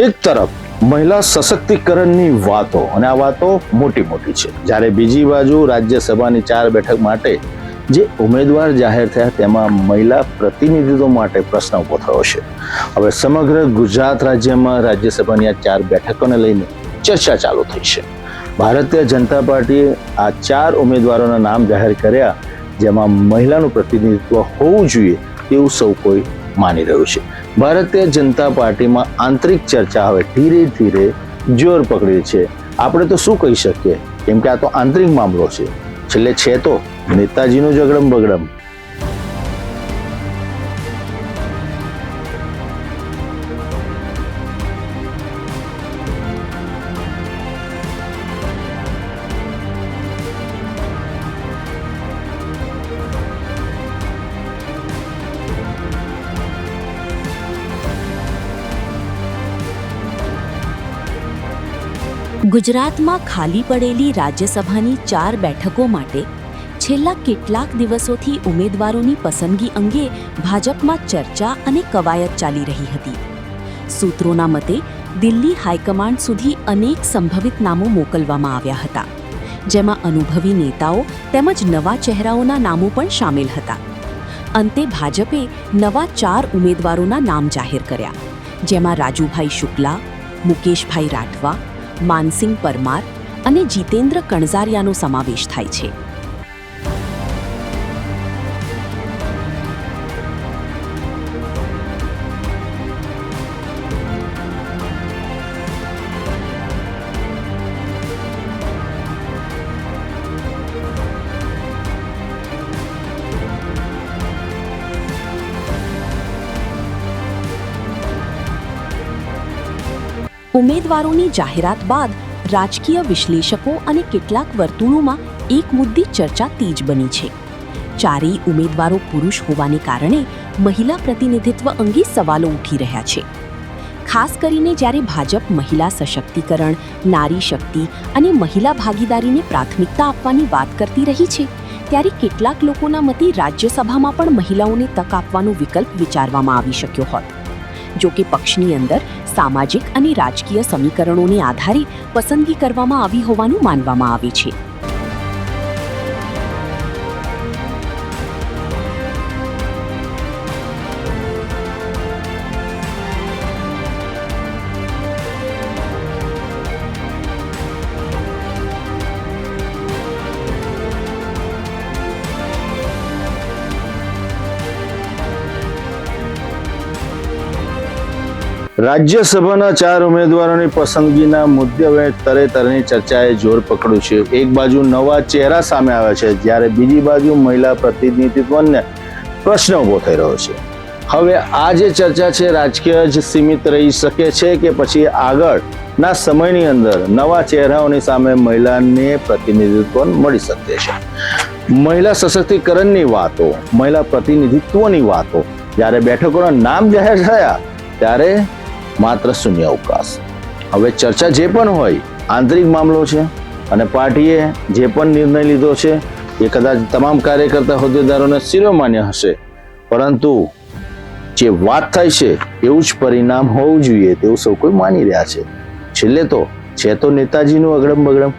એક તરફ મહિલા સશક્તિકરણની વાતો અને આ વાતો મોટી મોટી છે, જ્યારે બીજી બાજુ રાજ્યસભાની 4 બેઠક માટે જે ઉમેદવાર જાહેર થયા તેમાં મહિલા પ્રતિનિધિત્વ માટે પ્રશ્ન ઉભો થયો છે. હવે સમગ્ર ગુજરાત રાજ્યમાં રાજ્યસભાની આ 4 બેઠકોને લઈને ચર્ચા ચાલુ થઈ છે. ભારતીય જનતા પાર્ટીએ આ 4 ઉમેદવારોના નામ જાહેર કર્યા, જેમાં મહિલાનું પ્રતિનિધિત્વ હોવું જોઈએ તેવું સૌ કોઈ માની રહ્યું છે. ભારતીય જનતા પાર્ટીમાં આંતરિક ચર્ચા હવે ધીરે ધીરે જોર પકડી છે. આપણે તો શું કહી શકીએ, કેમ કે આ તો આંતરિક મામલો છે. છેલ્લે છે તો નેતાજીનું જ અગડમ બગડમ. ગુજરાતમાં ખાલી પડેલી રાજ્યસભાની 4 બેઠકો માટે છેલ્લા કેટલાક દિવસોથી ઉમેદવારોની પસંદગી અંગે ભાજપમાં ચર્ચા અને કવાયત ચાલી રહી હતી. સૂત્રોના મતે દિલ્હી હાઈકમાન્ડ સુધી અનેક સંભવિત નામો મોકલવામાં આવ્યા હતા, જેમાં અનુભવી નેતાઓ તેમજ નવા ચહેરાઓના નામો પણ સામેલ હતા. અંતે ભાજપે નવા 4 ઉમેદવારોના નામ જાહેર કર્યા, જેમાં રાજુભાઈ શુક્લા, મુકેશભાઈ રાઠવા, માનસિંગ પરમાર અને જીતેન્દ્ર કણઝારિયાનો સમાવેશ થાય છે. ઉમેદવારોની જાહેરાત બાદ રાજકીય વિશ્લેષકો અને કેટલાક વર્તુળોમાં એક મુદ્દે ચર્ચા તેજ બની છે. 4 ઉમેદવારો પુરુષ હોવાને કારણે મહિલા પ્રતિનિધિત્વ અંગે સવાલો ઉઠી રહ્યા છે. ખાસ કરીને જ્યારે ભાજપ મહિલા સશક્તિકરણ, નારી શક્તિ અને મહિલા ભાગીદારીને પ્રાથમિકતા આપવાની વાત કરતી રહી છે, ત્યારે કેટલાક લોકોના મતે રાજ્યસભામાં પણ મહિલાઓને તક આપવાનો વિકલ્પ વિચારવામાં આવી શક્યો હોત. જો કે પક્ષની અંદર સામાજિક અને રાજકીય સમીકરણોને આધારે પસંદગી કરવામાં આવી હોવાનું માનવામાં આવે છે. રાજ્યસભાના 4 ઉમેદવારોની પસંદગીના મુદ્દે હવે તરેતરની ચર્ચાએ જોર પકડ્યું છે. એક બાજુ નવા ચહેરા સામે આવ્યા છે, જ્યારે બીજી બાજુ મહિલા પ્રતિનિધિત્વને પ્રશ્ન ઉભો થઈ રહ્યો છે. હવે આ જે ચર્ચા છે રાજકીય જ સીમિત રહી શકે છે કે પછી આગળના સમયની અંદર નવા ચહેરાઓની સામે મહિલાને પ્રતિનિધિત્વ મળી શકે છે. મહિલા સશક્તિકરણની વાતો, મહિલા પ્રતિનિધિત્વની વાતો જ્યારે બેઠકોના નામ જાહેર થયા ત્યારે માત્ર શૂન્ય અવકાશ. હવે ચર્ચા જે પણ હોય આંતરિક મામલો છે અને પાર્ટીએ જે પણ નિર્ણય લીધો છે એ કદાચ તમામ કાર્યકર્તા હોદ્દેદારોને શિરોમાન્ય હશે, પરંતુ જે વાત થાય છે એવું જ પરિણામ હોવું જોઈએ તેવું સૌ કોઈ માની રહ્યા છે. છેલ્લે તો છે તો નેતાજીનું અગડમ બગડમ.